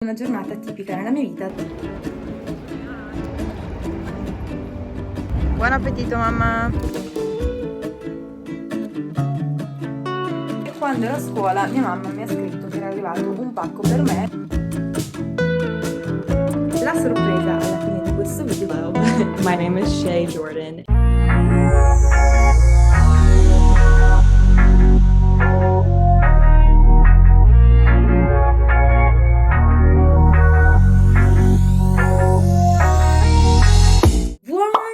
Una giornata tipica nella mia vita. Buon appetito, mamma! E quando ero a scuola mia mamma mi ha scritto che era arrivato un pacco per me. La sorpresa alla fine di questo video. Hello, my name is Shea Jordan.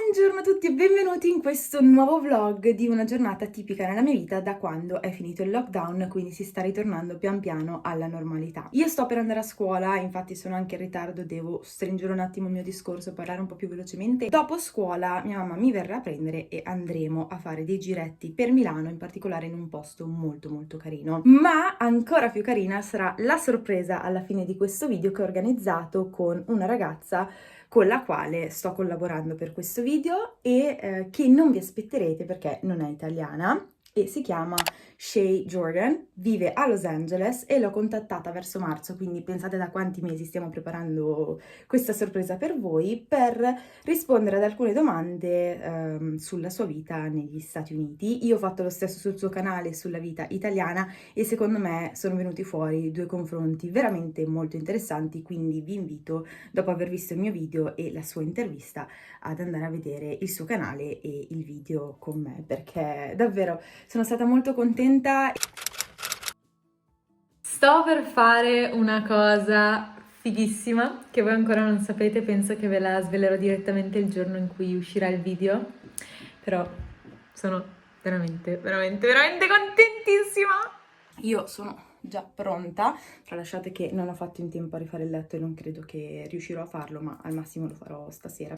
Buongiorno a tutti e benvenuti in questo nuovo vlog di una giornata tipica nella mia vita da quando è finito il lockdown, quindi si sta ritornando pian piano alla normalità. Io sto per andare a scuola, infatti sono anche in ritardo, devo stringere un attimo il mio discorso, parlare un po' più velocemente. Dopo scuola mia mamma mi verrà a prendere e andremo a fare dei giretti per Milano, in particolare in un posto molto carino. Ma ancora più carina sarà la sorpresa alla fine di questo video che ho organizzato con una ragazza con la quale sto collaborando per questo video e che non vi aspetterete perché non è italiana e si chiama Shea Jordan, vive a Los Angeles e l'ho contattata verso marzo, quindi pensate da quanti mesi stiamo preparando questa sorpresa per voi, per rispondere ad alcune domande sulla sua vita negli Stati Uniti. Io ho fatto lo stesso sul suo canale sulla vita italiana e secondo me sono venuti fuori due confronti veramente molto interessanti, quindi vi invito, dopo aver visto il mio video e la sua intervista, ad andare a vedere il suo canale e il video con me, perché davvero sono stata molto contenta. Sto per fare una cosa fighissima che voi ancora non sapete, penso che ve la svelerò direttamente il giorno in cui uscirà il video, però sono veramente contentissima! Io sono già pronta, tralasciate che non ho fatto in tempo a rifare il letto e non credo che riuscirò a farlo, ma al massimo lo farò stasera.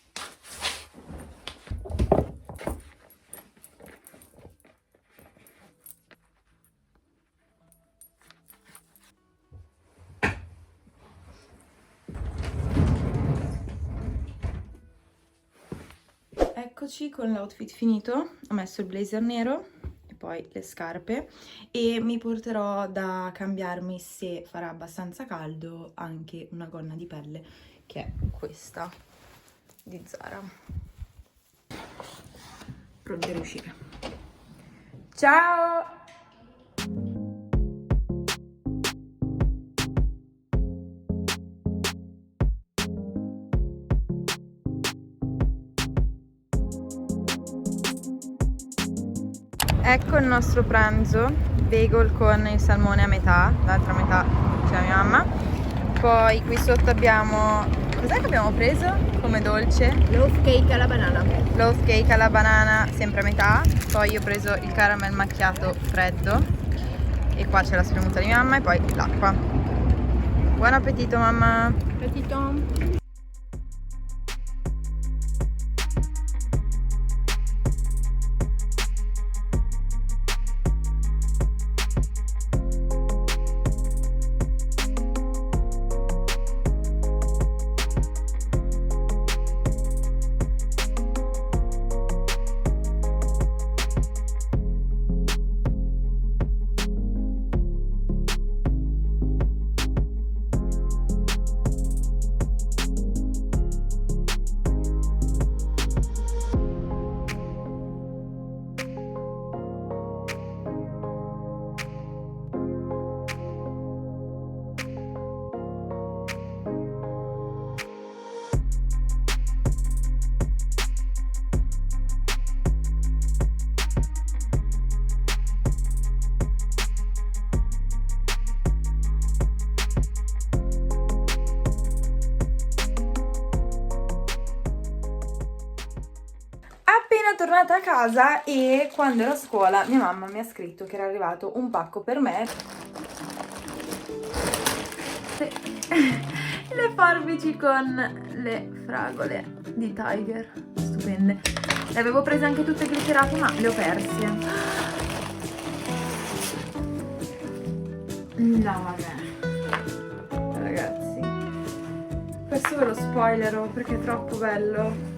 Eccoci con l'outfit finito, ho messo il blazer nero e poi le scarpe e mi porterò da cambiarmi, se farà abbastanza caldo, anche una gonna di pelle che è questa di Zara. Pronti a uscire. Ciao! Ecco il nostro pranzo, bagel con il salmone a metà, l'altra metà c'è mia mamma. Poi qui sotto abbiamo, cos'è che abbiamo preso come dolce? Loaf cake alla banana. Loaf cake alla banana, sempre a metà. Poi io ho preso il caramel macchiato freddo e qua c'è la spremuta di mia mamma e poi l'acqua. Buon appetito, mamma! Appetito. Appena tornata a casa e quando ero a scuola mia mamma mi ha scritto che era arrivato un pacco per me. Le forbici con le fragole di Tiger, stupende. Le avevo prese anche tutte glitterate ma le ho perse. No vabbè, ragazzi, questo ve lo spoilerò perché è troppo bello.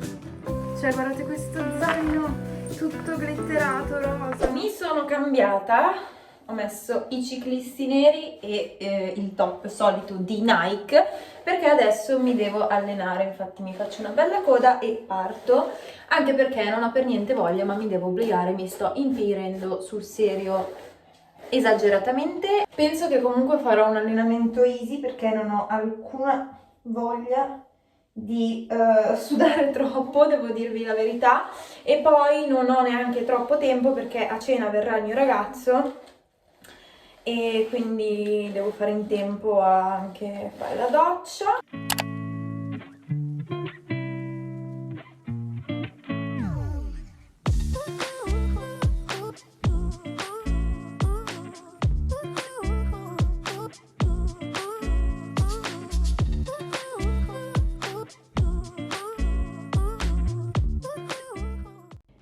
Cioè guardate questo zaino tutto glitterato rosa. Mi sono cambiata ho messo i ciclisti neri e il top solito di Nike, perché adesso mi devo allenare. Infatti mi faccio una bella coda e parto, anche perché non ho per niente voglia, ma mi devo obbligare, mi sto impigrendo sul serio esageratamente. Penso che comunque farò un allenamento easy, perché non ho alcuna voglia di sudare troppo, devo dirvi la verità, e poi non ho neanche troppo tempo perché a cena verrà il mio ragazzo e quindi devo fare in tempo a anche fare la doccia.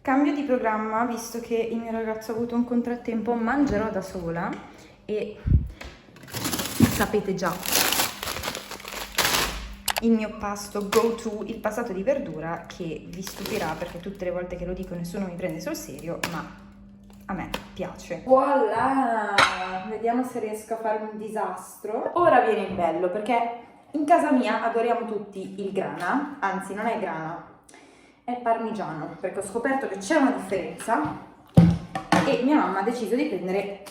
Cambio di programma, visto che il mio ragazzo ha avuto un contrattempo, mangerò da sola e sapete già il mio pasto go to, il passato di verdura, che vi stupirà perché tutte le volte che lo dico nessuno mi prende sul serio, ma a me piace. Voilà! Vediamo se riesco a fare un disastro. Ora viene il bello, perché in casa mia adoriamo tutti il grana, anzi non è grana, è parmigiano, perché ho scoperto che c'è una differenza e mia mamma ha deciso di prendere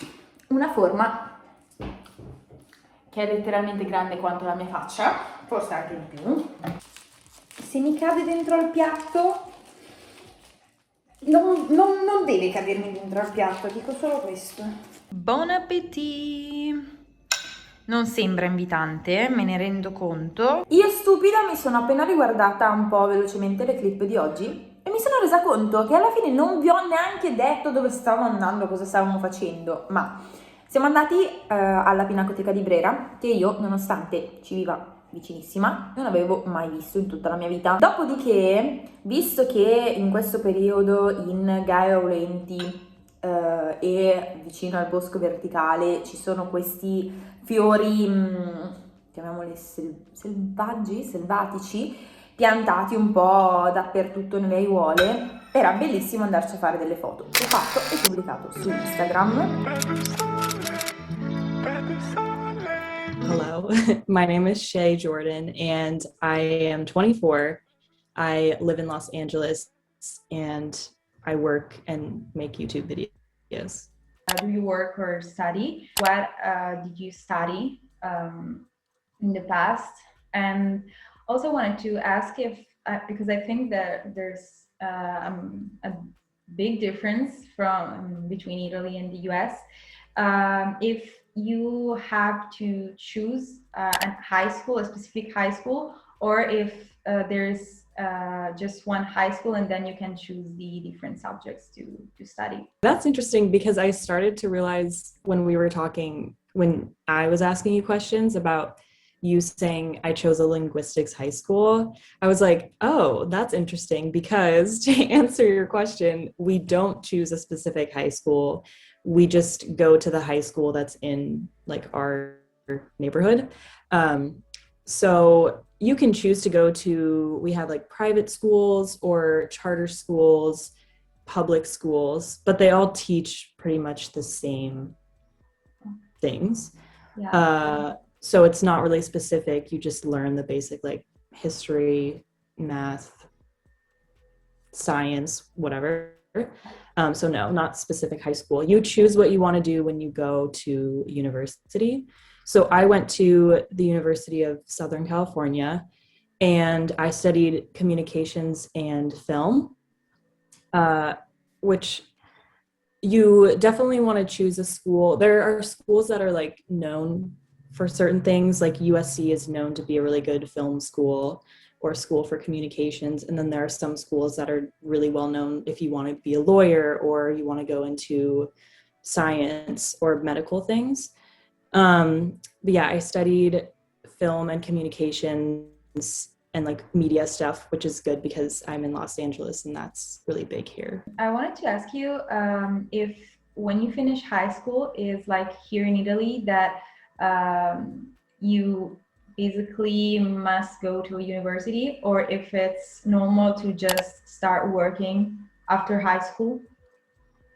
una forma che è letteralmente grande quanto la mia faccia, forse anche di più. Se mi cade dentro al piatto, non deve cadermi dentro al piatto, dico solo questo. Buon appetito! Non sembra invitante, me ne rendo conto. Io stupida mi sono appena riguardata un po' velocemente le clip di oggi e mi sono resa conto che alla fine non vi ho neanche detto dove stavamo andando, cosa stavamo facendo, ma siamo andati alla Pinacoteca di Brera, che io, nonostante ci viva vicinissima, non avevo mai visto in tutta la mia vita. Dopodiché, visto che in questo periodo in Gaia Aulenti e vicino al bosco verticale ci sono questi fiori, chiamiamoli selvatici, piantati un po' dappertutto nelle aiuole, era bellissimo andarci a fare delle foto. L'ho fatto e pubblicato su Instagram. Hello, my name is Shea Jordan and I am 24. I live in Los Angeles and I work and make YouTube videos. Do you work or study? What did you study in the past? And also wanted to ask if, because I think that there's a big difference from between Italy and the US. If you have to choose a high school, a specific high school, or if there's just one high school and then you can choose the different subjects to study. That's interesting because I started to realize when we were talking, when I was asking you questions about you saying I chose a linguistics high school, I was like, oh, that's interesting, because to answer your question, we don't choose a specific high school. We just go to the high school that's in like our neighborhood. So you can choose to go to, we have like private schools or charter schools, public schools, but they all teach pretty much the same things. Yeah. So it's not really specific. You just learn the basic like history, math, science, whatever. So no, not specific high school. You choose what you want to do when you go to university. So I went to the University of Southern California and I studied communications and film, which you definitely want to choose a school. There are schools that are like known for certain things, like USC is known to be a really good film school or school for communications. And then there are some schools that are really well known if you want to be a lawyer or you want to go into science or medical things. But yeah, I studied film and communications and like media stuff, which is good because I'm in Los Angeles and that's really big here. I wanted to ask you if when you finish high school is like here in Italy that you basically must go to a university, or if it's normal to just start working after high school.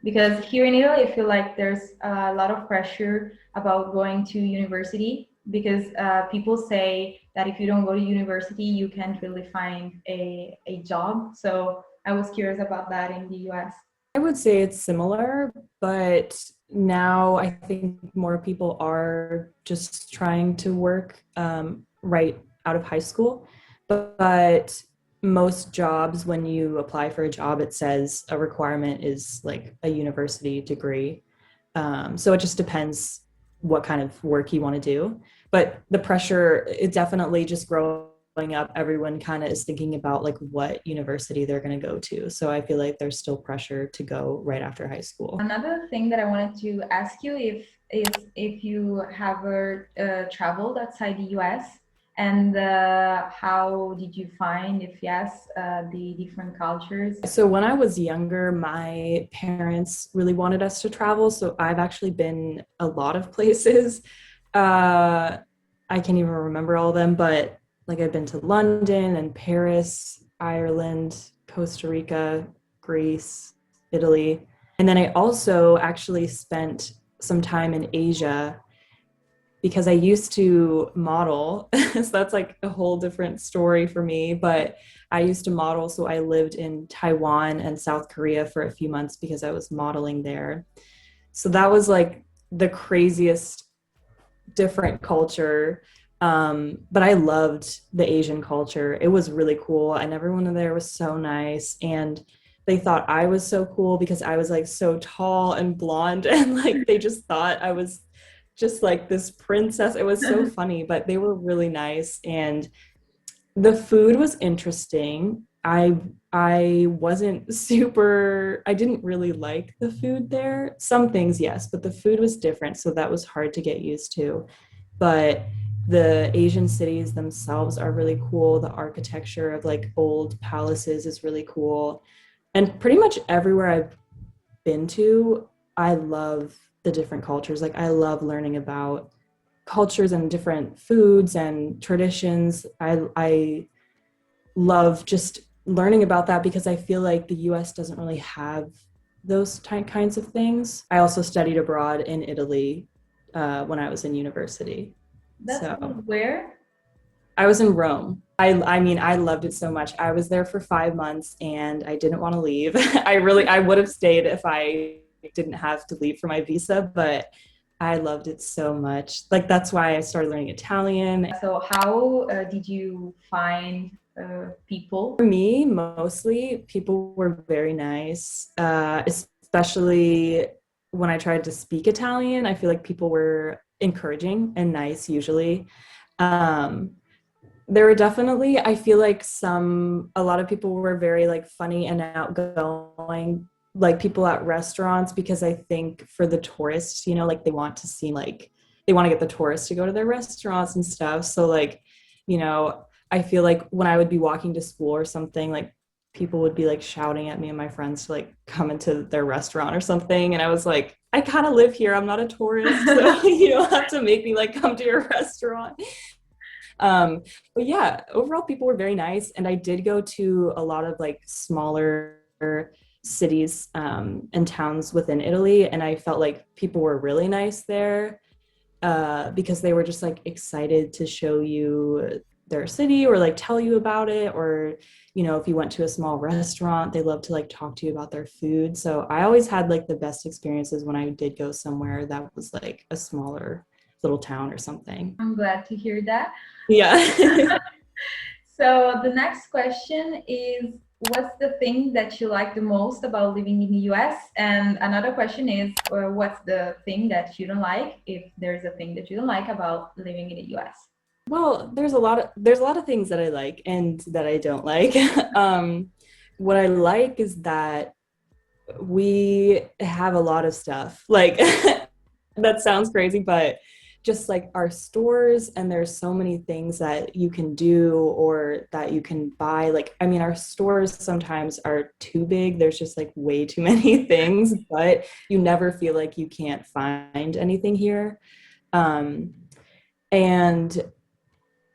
Because here in Italy, I feel like there's a lot of pressure about going to university because people say that if you don't go to university, you can't really find a job. So I was curious about that in the US. I would say it's similar, but now I think more people are just trying to work right out of high school. But most jobs, when you apply for a job, it says a requirement is like a university degree. So it just depends what kind of work you want to do. But the pressure, it definitely just growing up, everyone kind of is thinking about like what university they're going to go to. So I feel like there's still pressure to go right after high school. Another thing that I wanted to ask you if you have traveled outside the US, and how did you find, if yes, the different cultures? So when I was younger, my parents really wanted us to travel. So I've actually been a lot of places. I can't even remember all of them, but like I've been to London and Paris, Ireland, Costa Rica, Greece, Italy. And then I also actually spent some time in Asia because I used to model. So that's like a whole different story for me. But I used to model. So I lived in Taiwan and South Korea for a few months because I was modeling there. So that was like the craziest different culture. But I loved the Asian culture. It was really cool. And everyone there was so nice. And they thought I was so cool because I was like so tall and blonde. And like they just thought I was just like this princess. It was so funny, but they were really nice. And the food was interesting. I wasn't super, I didn't really like the food there. Some things, yes, but the food was different. So that was hard to get used to. But the Asian cities themselves are really cool. The architecture of like old palaces is really cool. And pretty much everywhere I've been to, I love the different cultures. Like I love learning about cultures and different foods and traditions. I love just learning about that because I feel like the US doesn't really have those kinds of things. I also studied abroad in Italy when I was in university. That's cool. Where? I was in Rome. I mean, I loved it so much. I was there for 5 months and I didn't want to leave. I would have stayed if I didn't have to leave for my visa, but I loved it so much. Like that's why I started learning Italian. So how did you find people? For me, mostly people were very nice, especially when I tried to speak Italian. I feel like people were encouraging and nice usually. There were definitely, I feel like a lot of people were very like funny and outgoing, like people at restaurants, because I think for the tourists, you know, like they want to seem like they want to get the tourists to go to their restaurants and stuff. So like, you know, I feel like when I would be walking to school or something, like people would be like shouting at me and my friends to like come into their restaurant or something. And I was like, I kind of live here. I'm not a tourist. So you don't have to make me like come to your restaurant. But yeah, overall people were very nice. And I did go to a lot of like smaller cities and towns within Italy. And I felt like people were really nice there because they were just like excited to show you their city or like tell you about it. Or, you know, if you went to a small restaurant, they love to like talk to you about their food. So I always had like the best experiences when I did go somewhere that was like a smaller little town or something. I'm glad to hear that. Yeah. So the next question is, what's the thing that you like the most about living in the US? And another question is, what's the thing that you don't like, if there's a thing that you don't like about living in the US? Well, there's a lot of things that I like and that I don't like. What I like is that we have a lot of stuff. Like that sounds crazy, but just like our stores, and there's so many things that you can do or that you can buy. Like, I mean, our stores sometimes are too big. There's just like way too many things, but you never feel like you can't find anything here. And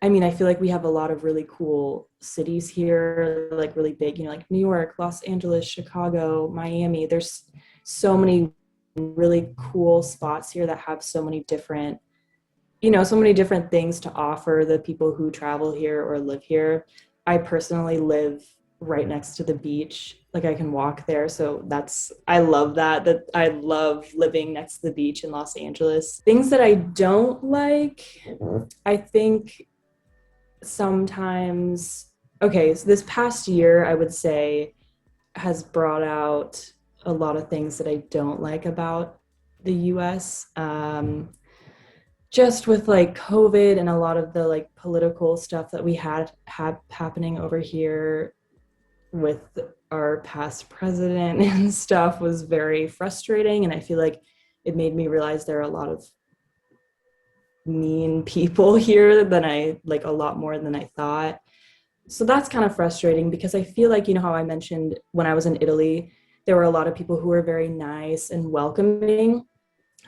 I mean, I feel like we have a lot of really cool cities here, like really big, you know, like New York, Los Angeles, Chicago, Miami. There's so many really cool spots here that have so many different, so many different things to offer the people who travel here or live here. I personally live right next to the beach. Like I can walk there. So I love that I love living next to the beach in Los Angeles. Things that I don't like, I think sometimes, okay, so this past year, I would say, has brought out a lot of things that I don't like about the US. Just with like COVID and a lot of the like political stuff that we had happening over here with our past president and stuff was very frustrating. And I feel like it made me realize there are a lot of mean people here than I like, a lot more than I thought. So that's kind of frustrating because I feel like, how I mentioned when I was in Italy, there were a lot of people who were very nice and welcoming.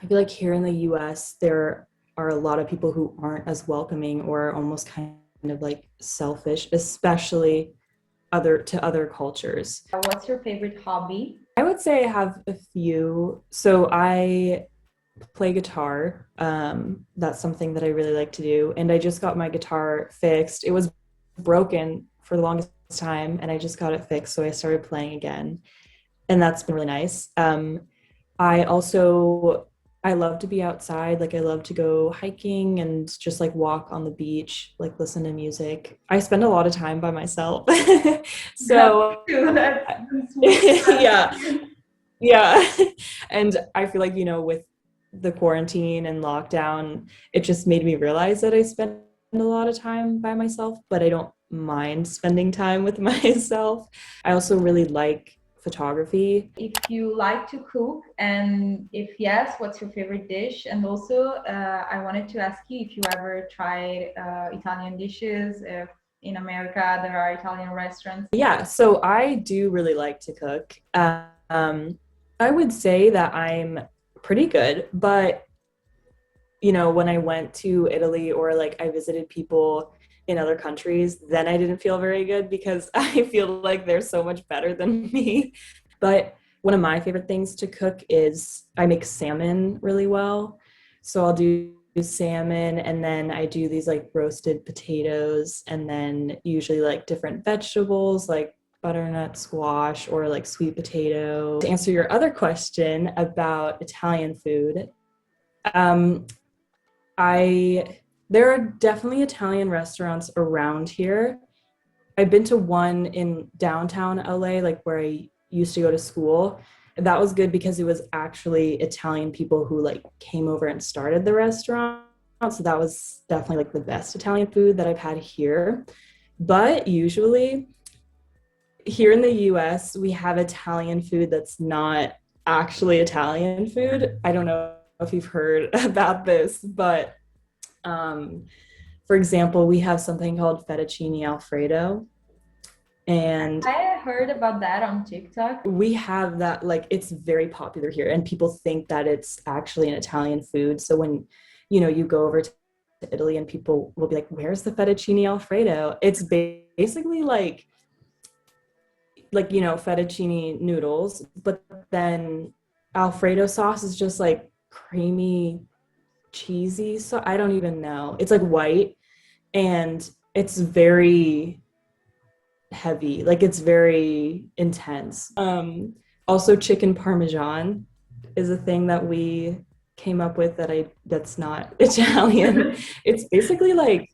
I feel like here in the US, there are a lot of people who aren't as welcoming or almost kind of like selfish, especially to other cultures. What's your favorite hobby? I would say I have a few. So I play guitar. That's something that I really like to do. And I just got my guitar fixed. It was broken for the longest time and I just got it fixed. So I started playing again. And that's been really nice. I love to be outside. Like I love to go hiking and just like walk on the beach, like listen to music. I spend a lot of time by myself. So yeah. And I feel like, with the quarantine and lockdown, it just made me realize that I spend a lot of time by myself, but I don't mind spending time with myself. I also really like photography. If you like to cook, and if yes, what's your favorite dish? And also, I wanted to ask you if you ever tried Italian dishes, if in America there are Italian restaurants. Yeah, so I do really like to cook. I would say that I'm pretty good, but when I went to Italy or like I visited people in other countries, then I didn't feel very good because I feel like they're so much better than me. But one of my favorite things to cook is I make salmon really well. So I'll do salmon and then I do these like roasted potatoes and then usually like different vegetables like butternut squash or like sweet potato. To answer your other question about Italian food, there are definitely Italian restaurants around here. I've been to one in downtown LA, like where I used to go to school. That was good because it was actually Italian people who like came over and started the restaurant. So that was definitely like the best Italian food that I've had here. But usually here in the US, we have Italian food that's not actually Italian food. I don't know if you've heard about this, but for example, we have something called fettuccine Alfredo. And I heard about that on TikTok. We have that, like, it's very popular here and people think that it's actually an Italian food. So when, you go over to Italy and people will be like, where's the fettuccine Alfredo? It's basically like, fettuccine noodles, but then Alfredo sauce is just like creamy, cheesy. So I don't even know. It's like white and it's very heavy, like it's very intense. Also chicken parmesan is a thing that we came up with that's not Italian. It's basically like,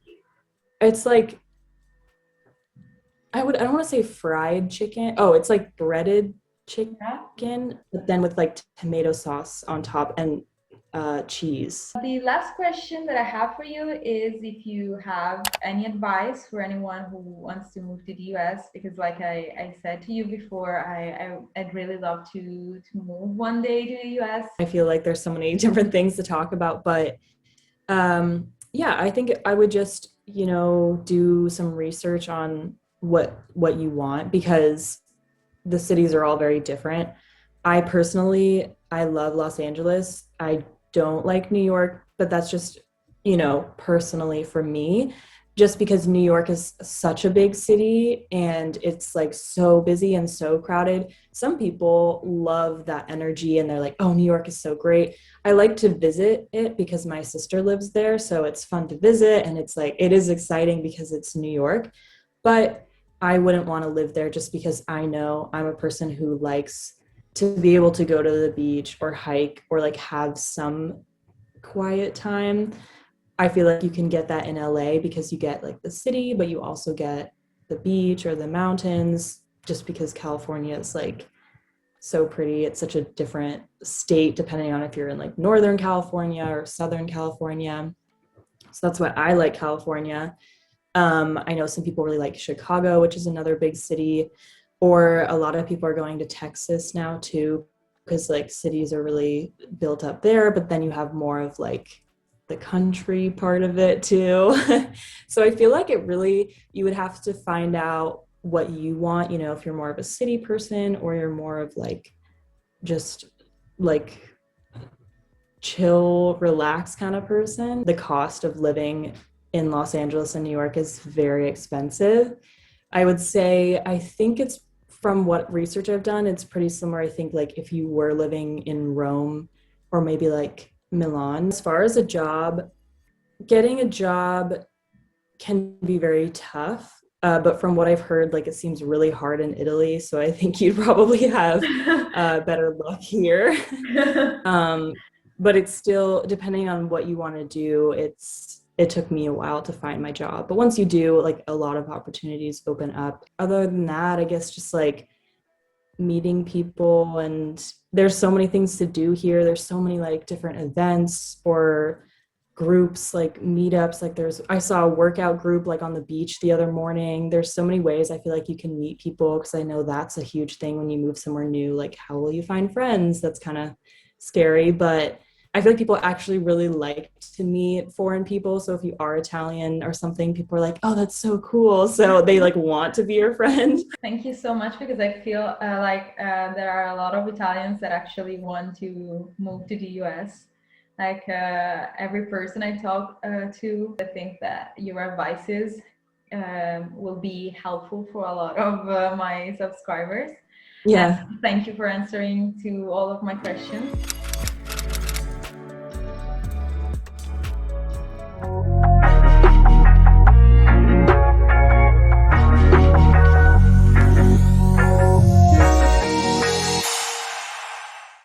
it's like, I don't want to say fried chicken. Oh, it's like breaded chicken, but then with like tomato sauce on top and cheese. The last question that I have for you is if you have any advice for anyone who wants to move to the US, because like I said to you before, I'd really love to move one day to the US. I feel like there's so many different things to talk about, but yeah, I think I would just, do some research on what you want, because the cities are all very different. I love Los Angeles. I don't like New York, but that's just, personally for me. just because New York is such a big city and it's like so busy and so crowded. Some people love that energy and they're like, oh, New York is so great. I like to visit it because my sister lives there. So it's fun to visit. And it's like, it is exciting because it's New York. But I wouldn't want to live there just because I know I'm a person who likes to be able to go to the beach or hike or like have some quiet time. I feel like you can get that in LA because you get like the city, but you also get the beach or the mountains just because California is like so pretty. It's such a different state depending on if you're in like Northern California or Southern California. So that's why I like California. I know some people really like Chicago, which is another big city, or a lot of people are going to Texas now too, because like cities are really built up there, but then you have more of like the country part of it too. So I feel like it really, you would have to find out what you want, you know, if you're more of a city person or you're more of like just like chill, relaxed kind of person. The cost of living in Los Angeles and New York is very expensive. I would say, I think it's from what research I've done, it's pretty similar. I think like if you were living in Rome or maybe like Milan, as far as a job, getting a job can be very tough. But from what I've heard, like it seems really hard in Italy. So I think you'd probably have better luck here. But it's still, depending on what you want to do, it took me a while to find my job. But once you do, like a lot of opportunities open up. Other than that, I guess just like meeting people, and there's so many things to do here. There's so many like different events or groups, like meetups. Like I saw a workout group like on the beach the other morning. There's so many ways I feel like you can meet people, because I know that's a huge thing when you move somewhere new. Like, how will you find friends? That's kind of scary, but I feel like people actually really like to meet foreign people. So if you are Italian or something, people are like, oh, that's so cool. So they like want to be your friend. Thank you so much, because I feel there are a lot of Italians that actually want to move to the US. Like every person I talk to, I think that your advices will be helpful for a lot of my subscribers. Yeah. And thank you for answering to all of my questions.